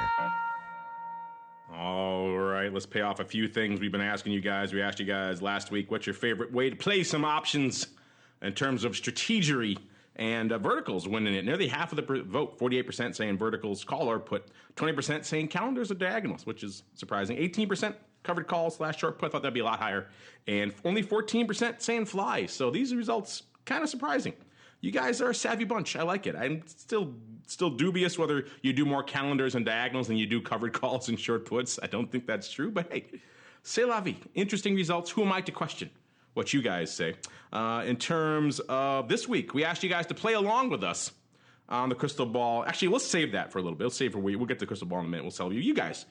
All right, let's pay off a few things we've been asking you guys. We asked you guys last week, what's your favorite way to play some options in terms of strategery, and verticals winning it. Nearly half of the vote, 48% saying verticals, call or put, 20% saying calendars or diagonals, which is surprising. 18% covered calls / short put. I thought that'd be a lot higher. And only 14% saying fly. So these results kind of surprising. You guys are a savvy bunch. I like it. I'm still dubious whether you do more calendars and diagonals than you do covered calls and short puts. I don't think that's true, but hey, c'est la vie. Interesting results. Who am I to question what you guys say? In terms of this week, we asked you guys to play along with us on the crystal ball. Actually, let's save that for a little bit. Let's save we'll get the crystal ball in a minute. We'll tell you. You guys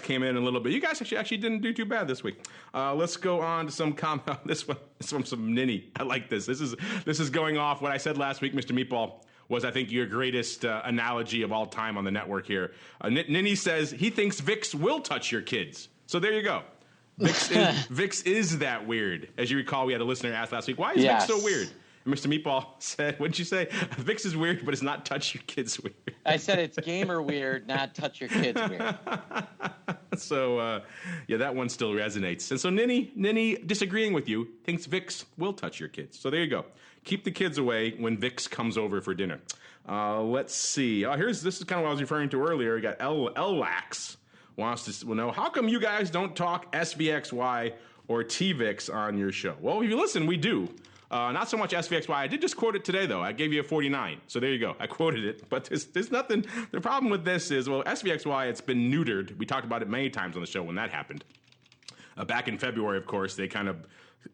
came in a little bit. You guys actually didn't do too bad this week. Let's go on to some comment. This one is from some Ninny. I like this. This is going off what I said last week, Mr. Meatball. Was, I think, your greatest analogy of all time on the network here. Ninny says he thinks VIX will touch your kids. So there you go. VIX is that weird. As you recall, we had a listener ask last week, why is VIX so weird? And Mr. Meatball said, what did you say? VIX is weird, but it's not touch your kids weird. I said it's gamer weird, not touch your kids weird. So, that one still resonates. And so Ninny, disagreeing with you, thinks VIX will touch your kids. So there you go. Keep the kids away when VIX comes over for dinner. Let's see. This is kind of what I was referring to earlier. You got LLAX. wants to know, how come you guys don't talk SVXY or TVIX on your show? Well, if you listen, we do. Not so much SVXY. I did just quote it today, though. I gave you a 49. So there you go. I quoted it. But there's nothing. The problem with this is, well, SVXY, it's been neutered. We talked about it many times on the show when that happened. Back in February, of course, they kind of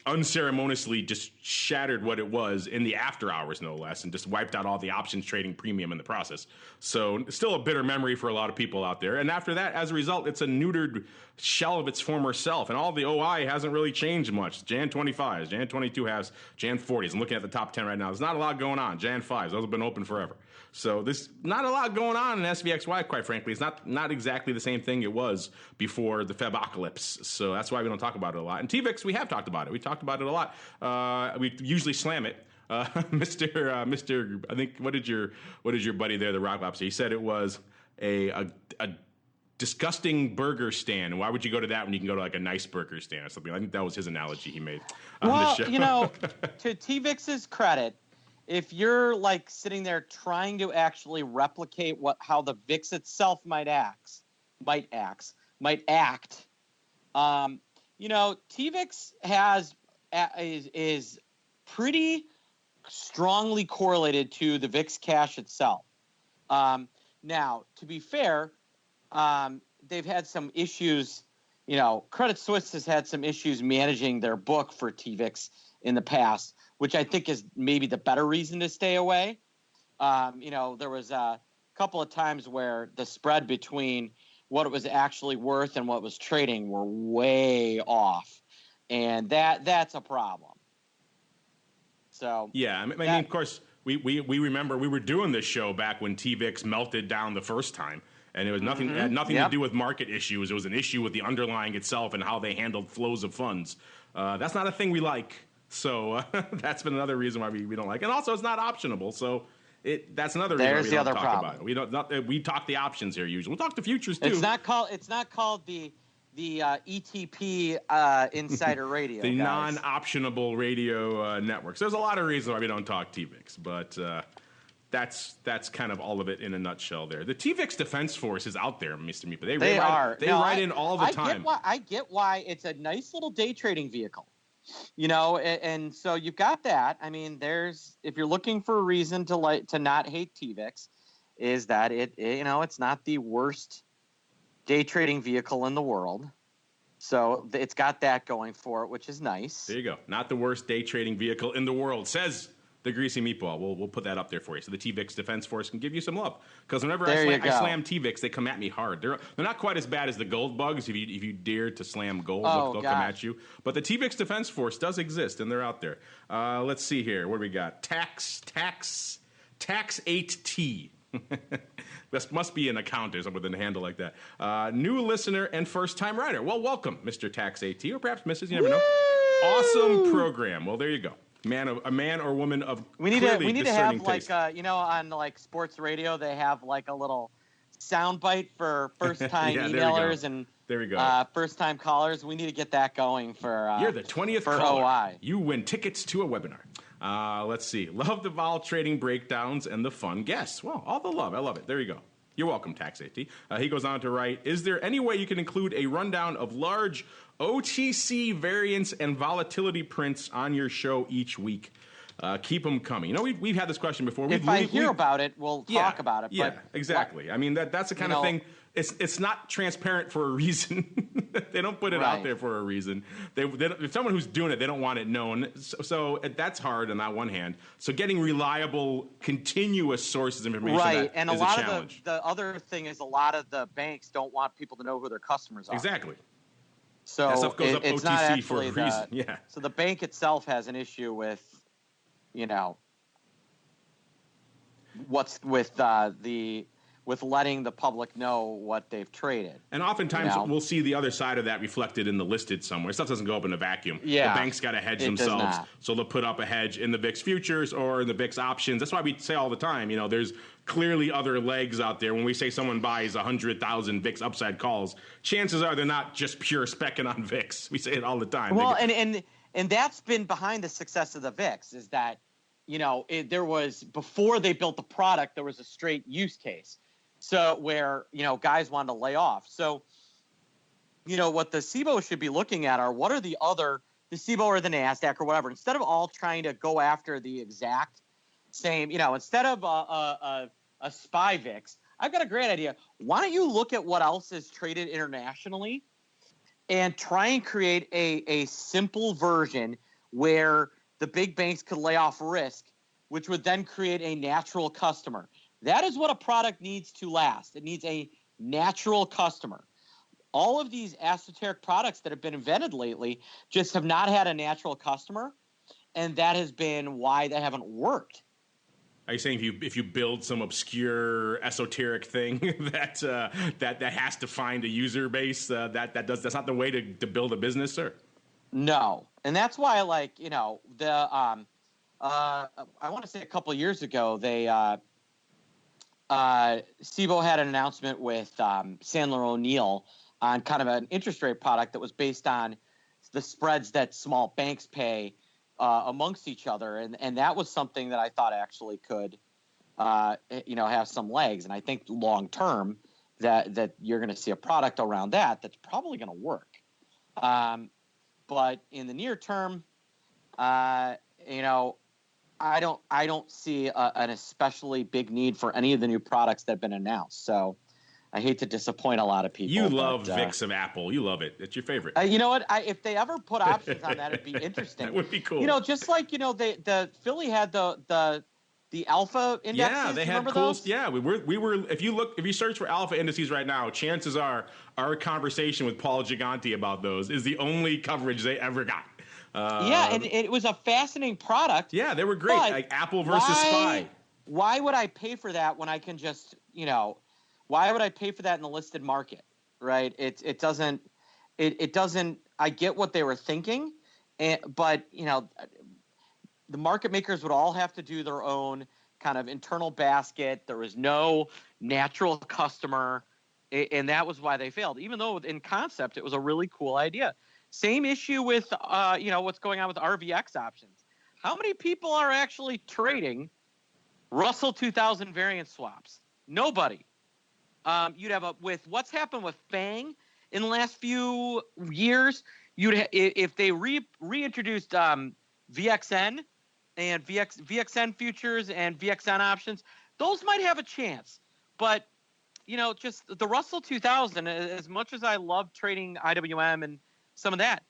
unceremoniously just shattered what it was in the after hours, no less, and just wiped out all the options trading premium in the process. So still a bitter memory for a lot of people out there. And after that, as a result, it's a neutered shell of its former self. And all the OI hasn't really changed much. Jan 25s, Jan 22 halves, Jan 40s. I'm looking at the top 10 right now. There's not a lot going on. Jan 5s, those have been open forever. So there's not a lot going on in SVXY, quite frankly. It's not exactly the same thing it was before the Febocalypse. So that's why we don't talk about it a lot. And TVIX, we have talked about it. We talked about it a lot. We usually slam it. Mr. I think, what did your buddy there, the Rock Lobster? He said it was a disgusting burger stand. Why would you go to that when you can go to like a nice burger stand or something? I think that was his analogy he made on the show. Well, to TVIX's credit, if you're like sitting there trying to actually replicate how the VIX itself might act, TVIX is pretty strongly correlated to the VIX cash itself. Now, to be fair, they've had some issues. Credit Suisse has had some issues managing their book for TVIX in the past, which I think is maybe the better reason to stay away. There was a couple of times where the spread between what it was actually worth and what it was trading were way off, and that's a problem. So yeah, I mean, of course, we remember we were doing this show back when TVIX melted down the first time. And it was nothing. It had nothing to do with market issues. It was an issue with the underlying itself and how they handled flows of funds. That's not a thing we like. So that's been another reason why we don't like it. And also, it's not optionable. So that's another reason we don't talk about it. We talk the options here usually. We'll talk the futures too. It's not called the ETP Insider Radio. The non-optionable radio networks. There's a lot of reasons why we don't talk TVIX, but that's kind of all of it in a nutshell there. The TVIX Defense Force is out there, Mr. Meepa. They write in all the time. I get why it's a nice little day trading vehicle. And so you've got that. I mean, if you're looking for a reason to not hate TVIX, is that it's not the worst day trading vehicle in the world. So it's got that going for it, which is nice. There you go. Not the worst day trading vehicle in the world, says the Greasy Meatball. We'll put that up there for you. So the TVIX Defense Force can give you some love. Because whenever I slam TVIX, they come at me hard. They're not quite as bad as the gold bugs. If you dare to slam gold, they'll come at you. But the TVIX Defense Force does exist, and they're out there. Let's see here. What do we got? TAX8T. This must be an account or something with a handle like that. New listener and first-time writer. Well, welcome, Mr. TAX8T, or perhaps Mrs. You never know. Awesome program. Well, there you go. A man or woman of we need to have taste. on like sports radio they have like a little soundbite for first time emailers and there we go. First time callers. We need to get that going for you're the 20th for caller. OI. You win tickets to a webinar. Let's see. Love the vol trading breakdowns and the fun guests. Well, all the love. I love it. There you go. You're welcome, TAX8T. He goes on to write, is there any way you can include a rundown of large OTC variance and volatility prints on your show each week? Keep them coming. We've had this question before. If I hear about it, we'll talk about it. Yeah, exactly. I mean, that's the kind of thing. It's not transparent for a reason. They don't put it out there for a reason. If someone who's doing it, they don't want it known. So that's hard on that one hand. So getting reliable, continuous sources of information is a challenge. And a lot of the other thing is a lot of the banks don't want people to know who their customers are. Exactly. So that stuff goes up it's OTC not actually for a reason. Yeah. So the bank itself has an issue with, what's with with letting the public know what they've traded. And oftentimes we'll see the other side of that reflected in the listed somewhere. Stuff doesn't go up in a vacuum. Yeah. The bank's got to hedge themselves. So they'll put up a hedge in the VIX futures or in the VIX options. That's why we say all the time, there's clearly other legs out there. When we say someone buys 100,000 VIX upside calls, chances are they're not just pure specking on VIX. We say it all the time. Well, and that's been behind the success of the VIX is that, there was, before they built the product, there was a straight use case. So where, guys wanted to lay off. So what the SIBO should be looking at are what are the SIBO or the NASDAQ or whatever, instead of all trying to go after the exact same, instead of a SPY VIX, I've got a great idea. Why don't you look at what else is traded internationally and try and create a simple version where the big banks could lay off risk, which would then create a natural customer. That is what a product needs to last. It needs a natural customer. All of these esoteric products that have been invented lately just have not had a natural customer, and that has been why they haven't worked. Are you saying if you build some obscure esoteric thing that has to find a user base, that's not the way to build a business, sir? No, and that's why I want to say a couple of years ago they SIBO had an announcement with Sandler O'Neill on kind of an interest rate product that was based on the spreads that small banks pay amongst each other. And that was something that I thought actually could, have some legs. And I think long term that you're going to see a product around that's probably going to work. But in the near term, I don't see an especially big need for any of the new products that have been announced. So I hate to disappoint a lot of people. You love VIX of Apple. You love it. It's your favorite. You know what? If they ever put options on that, it'd be interesting. That would be cool. Just like the Philly had the alpha indexes. Yeah, they had cool. Those? Yeah, we were. If you search for alpha indices right now, chances are our conversation with Paul Gigante about those is the only coverage they ever got. And it was a fascinating product. Yeah, they were great. Like Apple versus SPY. Why would I pay for that when I can just, why would I pay for that in the listed market, right? It doesn't. I get what they were thinking, but the market makers would all have to do their own kind of internal basket. There was no natural customer, and that was why they failed. Even though in concept it was a really cool idea. Same issue with what's going on with RVX options. How many people are actually trading Russell 2000 variance swaps? Nobody. You'd have with what's happened with FANG in the last few years. If they reintroduced VXN and VXN futures and VXN options, those might have a chance. But just the Russell 2000. As much as I love trading IWM and some of that,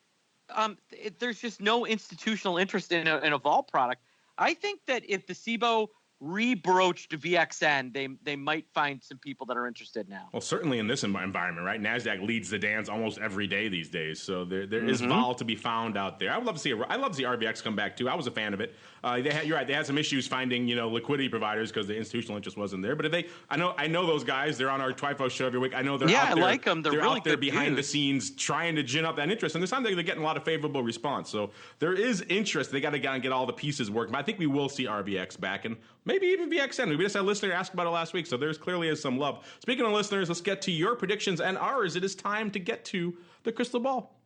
there's just no institutional interest in a vol product. I think that if the SIBO rebroached VXN, they might find some people that are interested now. Well, certainly in this environment, right? NASDAQ leads the dance almost every day these days, so there is vol to be found out there. I'd love to see RVX come back too. I was a fan of it. You're right. They had some issues finding liquidity providers because the institutional interest wasn't there. But I know those guys. They're on our TWIFO show every week. I know they're out there. I like them. They're really out there good behind dudes. the scenes trying to gin up that interest. And this time they're getting a lot of favorable response. So there is interest. They got to get all the pieces working. But I think we will see RVX back and maybe even VXN. We just had a listener ask about it last week, so there's clearly is some love. Speaking of listeners, let's get to your predictions and ours. It is time to get to the crystal ball.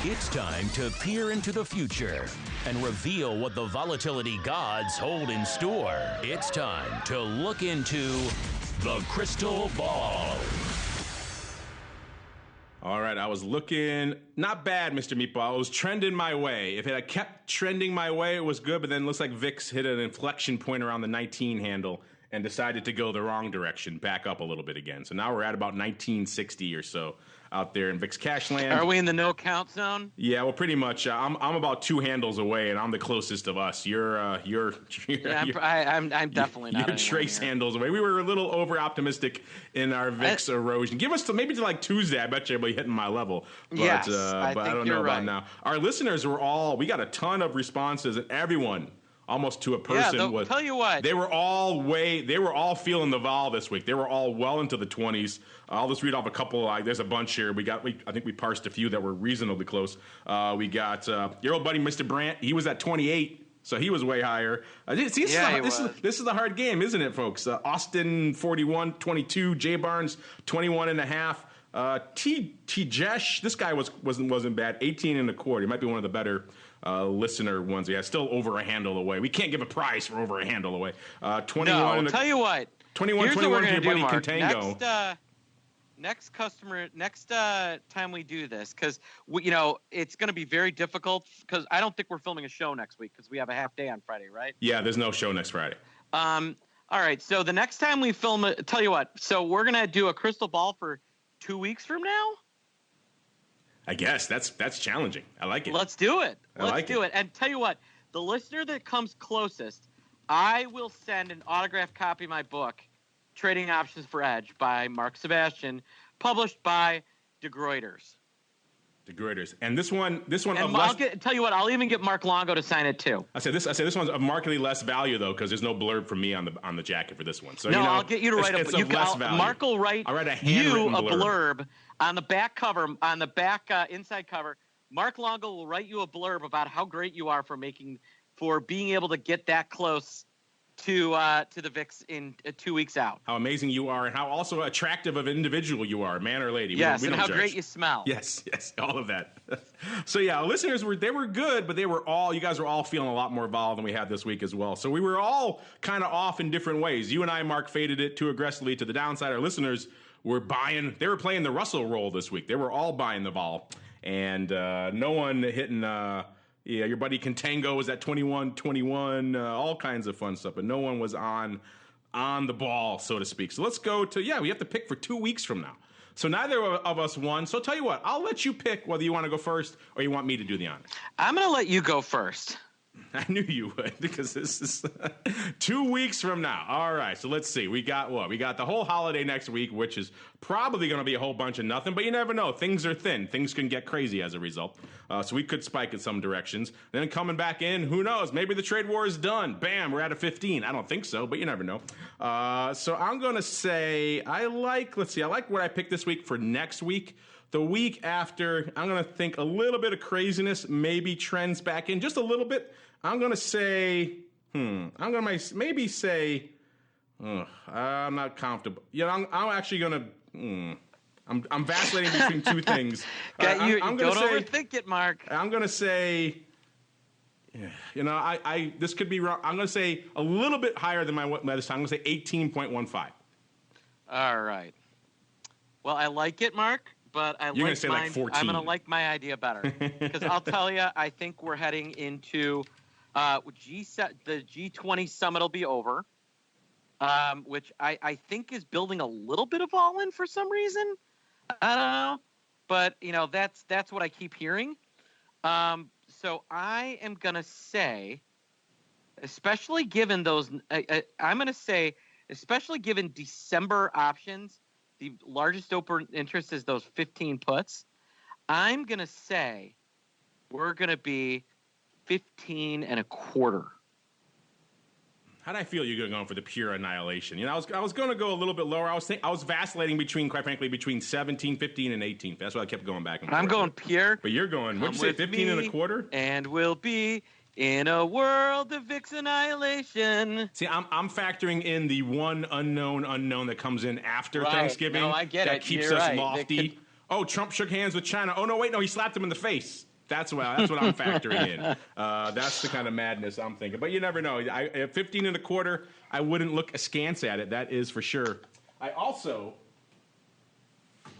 It's time to peer into the future and reveal what the volatility gods hold in store. It's time to look into the crystal ball. All right, I was looking, not bad, Mr. Meatball. It was trending my way. If it had kept trending my way, it was good, but then it looks like VIX hit an inflection point around the 19 handle and decided to go the wrong direction, back up a little bit again. So now we're at about 1960 or so out there in VIX cash land. Are we in the no count zone? Yeah, well, pretty much. I'm about 2 handles away, and I'm the closest of us. I'm definitely not. You're trace handles away. We were a little over optimistic in our VIX erosion. Give us maybe to like Tuesday. I bet you'll be hitting my level. But, yes, I don't know about now. Our listeners we got a ton of responses, and everyone, almost to a person, was. Tell you what, they were all feeling the vol this week. They were all well into the 20s. I'll just read off a couple. There's a bunch here. I think we parsed a few that were reasonably close. We got your old buddy Mr. Brandt. He was at 28, so he was way higher. This is a hard game, isn't it, folks? Austin 41, 22. Jay Barnes 21 and a half. T Jesh, this guy wasn't bad. 18 and a quarter. He might be one of the better listener ones. Yeah, still over a handle away. We can't give a prize for over a handle away. 21. No, tell you what. 21, Here's 21 what we're to your gonna buddy do, Mark. Contango. Next time we do this, because it's going to be very difficult, because I don't think we're filming a show next week because we have a half day on Friday, right? Yeah, there's no show next Friday. All right, so the next time we film, tell you what, so we're going to do a crystal ball for 2 weeks from now? I guess that's challenging. I like it. Let's do it. Let's do it. And tell you what, the listener that comes closest, I will send an autographed copy of my book, Trading Options for Edge, by Mark Sebastian, published by De Gruyters. De Gruyters. And this one. And tell you what, I'll even get Mark Longo to sign it too. I say this one's of markedly less value though, because there's no blurb from me on the jacket for this one. So no, I'll get you to write it's of less value. Mark will write. I'll write a blurb on the back cover, on the back inside cover. Mark Longo will write you a blurb about how great you are for being able to get that close to the VIX in 2 weeks out. How amazing you are, and how also attractive of an individual you are, man or lady. Yes, we don't and how judge. great you smell. Yes, all of that. So yeah, listeners were good, but you guys were all feeling a lot more vol than we had this week as well. So we were all kind of off in different ways. You and I, Mark, faded it too aggressively to the downside. Our listeners were buying. They were playing the Russell roll this week. They were all buying the vol, and no one hitting. Yeah, your buddy Contango was at 21, all kinds of fun stuff, but no one was on the ball, so to speak. So let's go to, we have to pick for 2 weeks from now. So neither of us won. So I'll tell you what, I'll let you pick whether you want to go first or you want me to do the honors. I'm going to let you go first. I knew you would, because this is 2 weeks from now. All right, so let's see. We got what? We got the whole holiday next week, which is probably going to be a whole bunch of nothing, but you never know. Things are thin. Things can get crazy as a result. So we could spike in some directions. Then coming back in, who knows? Maybe the trade war is done. Bam, we're at a 15. I don't think so, but you never know. So I'm going to say I like what I picked this week for next week. The week after, I'm going to think a little bit of craziness, maybe trends back in just a little bit. I'm going to say, I'm not comfortable. I'm actually going to, I'm vacillating between two things. Don't overthink it, Mark. I'm going to say, this could be wrong. I'm going to say a little bit higher than my this time. I'm going to say 18.15. All right. Well, I like it, Mark. But You're going to say like 14. I'm going to like my idea better. Because I'll tell you, I think we're heading into the G20 summit will be over, which I think is building a little bit of all-in for some reason. I don't know. But, that's what I keep hearing. So I am going to say, especially given those especially given December options, the largest open interest is those 15 puts. I'm going to say we're going to be 15 and a quarter. How did I feel you're going for the pure annihilation? I was going to go a little bit lower. I was vacillating between 17, 15, and 18. That's why I kept going back and forth. I'm going pure. But you're going, what'd you say, 15 and a quarter? And we'll be in a world of VIX annihilation. See, I'm factoring in the one unknown that comes in after Thanksgiving. No, I get it. That keeps You're us right. lofty. Oh, Trump shook hands with China. Oh, no, wait, no, he slapped him in the face. That's what I'm factoring in. That's the kind of madness I'm thinking. But you never know. At 15 and a quarter, I wouldn't look askance at it. That is for sure. I also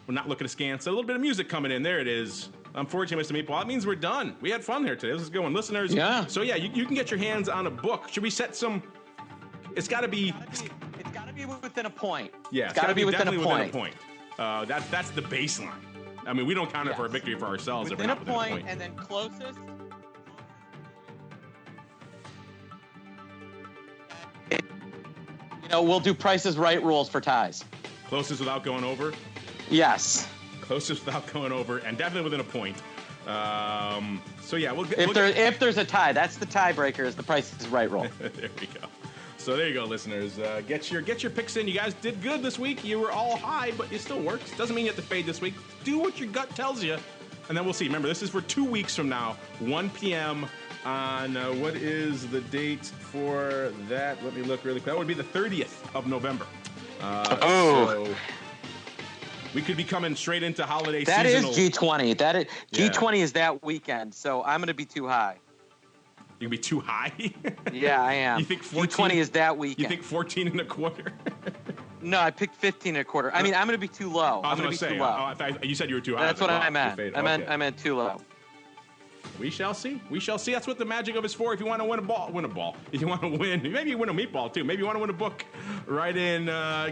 will not look at askance. A little bit of music coming in. There it is. Unfortunately, Mr. Meatball, that means we're done. We had fun here today. This is going, listeners. Yeah. So yeah, you can get your hands on a book. Should we set some? It's got to be. It's got to be within a point. Yeah, it's got to be within a point. That's the baseline. I mean, we don't count it for a victory for ourselves. Within a point, and then closest. We'll do Price is Right rules for ties. Closest without going over. Yes. Closest without going over, and definitely within a point. So yeah, if there's a tie, that's the tiebreaker. Is the Price is Right rule. There we go. So there you go, listeners. Get your picks in. You guys did good this week. You were all high, but it still works. Doesn't mean you have to fade this week. Do what your gut tells you, and then we'll see. Remember, this is for 2 weeks from now, 1 p.m. on what is the date for that? Let me look really quick. That would be the 30th of November. So we could be coming straight into holiday seasonal. That is G20. G20 is that weekend, so I'm going to be too high. You can be too high? Yeah, I am. You think 14? D20 is that weekend. You think 14 and a quarter? No, I picked 15 and a quarter. I mean, I'm going to be too low. I'm going to be too low. You said you were too high. That's what I meant. I meant too low. We shall see. We shall see. That's what the magic of it's for. If you want to win a ball. If you want to win, maybe you win a meatball too. Maybe you want to win a book. Write in,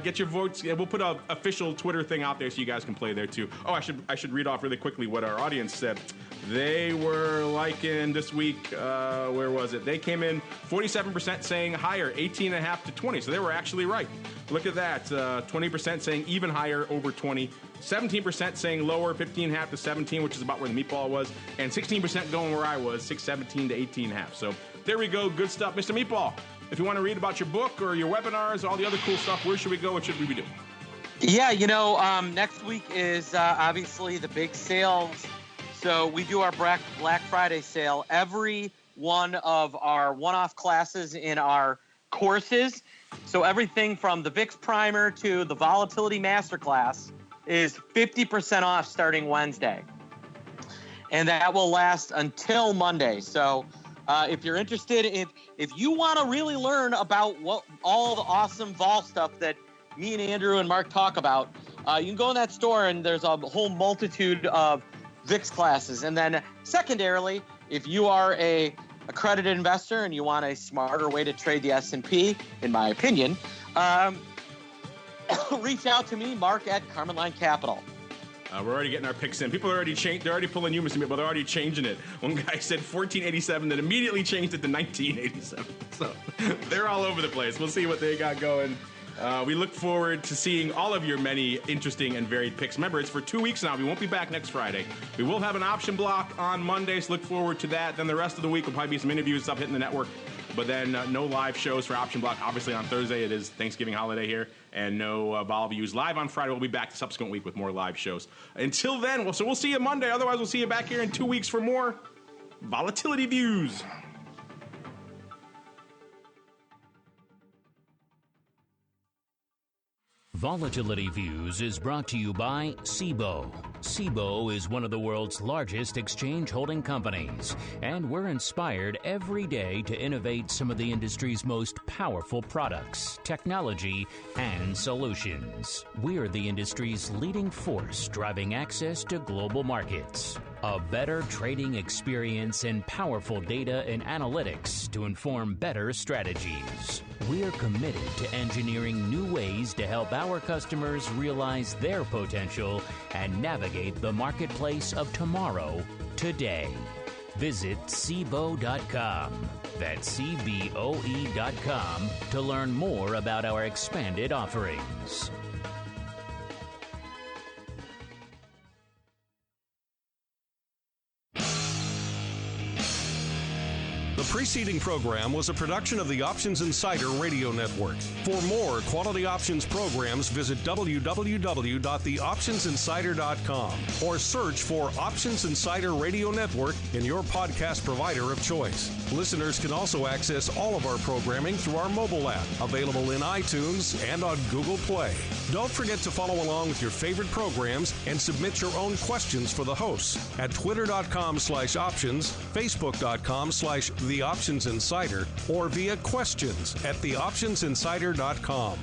get your votes. We'll put an official Twitter thing out there so you guys can play there too. Oh, I should read off really quickly what our audience said. They were liking this week. Where was it? They came in 47% saying higher, 18.5 to 20. So they were actually right. Look at that. 20% saying even higher, over 20. 17% saying lower, 15.5 to 17, which is about where the meatball was, and 16% going where I was, 17 to 18.5. So there we go. Good stuff, Mr. Meatball. If you want to read about your book or your webinars, all the other cool stuff, where should we go? What should we be doing? Yeah, next week is obviously the big sales. So we do our Black Friday sale. Every one of our one-off classes in our courses, so everything from the VIX primer to the Volatility Masterclass, is 50% off starting Wednesday. And that will last until Monday. So if you're interested, if you want to really learn about what all the awesome vol stuff that me and Andrew and Mark talk about, you can go in that store and there's a whole multitude of VIX classes. And then secondarily, if you are a accredited investor and you want a smarter way to trade the S&P, in my opinion, reach out to me, Mark at Carmen Line Capital. We're already getting our picks in. People are already they're already pulling you, Mr. Meatball, but they're already changing it. One guy said 1487, then immediately changed it to 1987. So they're all over the place. We'll see what they got going. We look forward to seeing all of your many interesting and varied picks. Remember, it's for 2 weeks now. We won't be back next Friday. We will have an option block on Monday, so look forward to that. Then the rest of the week will probably be some interviews, stuff hitting the network. But then no live shows for Option Block. Obviously on Thursday it is Thanksgiving holiday here, and no Vol Views live on Friday. We'll be back the subsequent week with more live shows. Until then, we'll see you Monday. Otherwise, we'll see you back here in 2 weeks for more Volatility Views. Volatility Views is brought to you by Cboe. Cboe is one of the world's largest exchange holding companies, and we're inspired every day to innovate some of the industry's most powerful products, technology, and solutions. We are the industry's leading force driving access to global markets. A better trading experience and powerful data and analytics to inform better strategies. We're committed to engineering new ways to help our customers realize their potential and navigate the marketplace of tomorrow, today. Visit Cboe.com. That's CBOE.com to learn more about our expanded offerings. The preceding program was a production of the Options Insider Radio Network. For more quality options programs, visit www.theoptionsinsider.com or search for Options Insider Radio Network in your podcast provider of choice. Listeners can also access all of our programming through our mobile app, available in iTunes and on Google Play. Don't forget to follow along with your favorite programs and submit your own questions for the hosts at twitter.com/options, facebook.com/The Options Insider, or via questions at theoptionsinsider.com.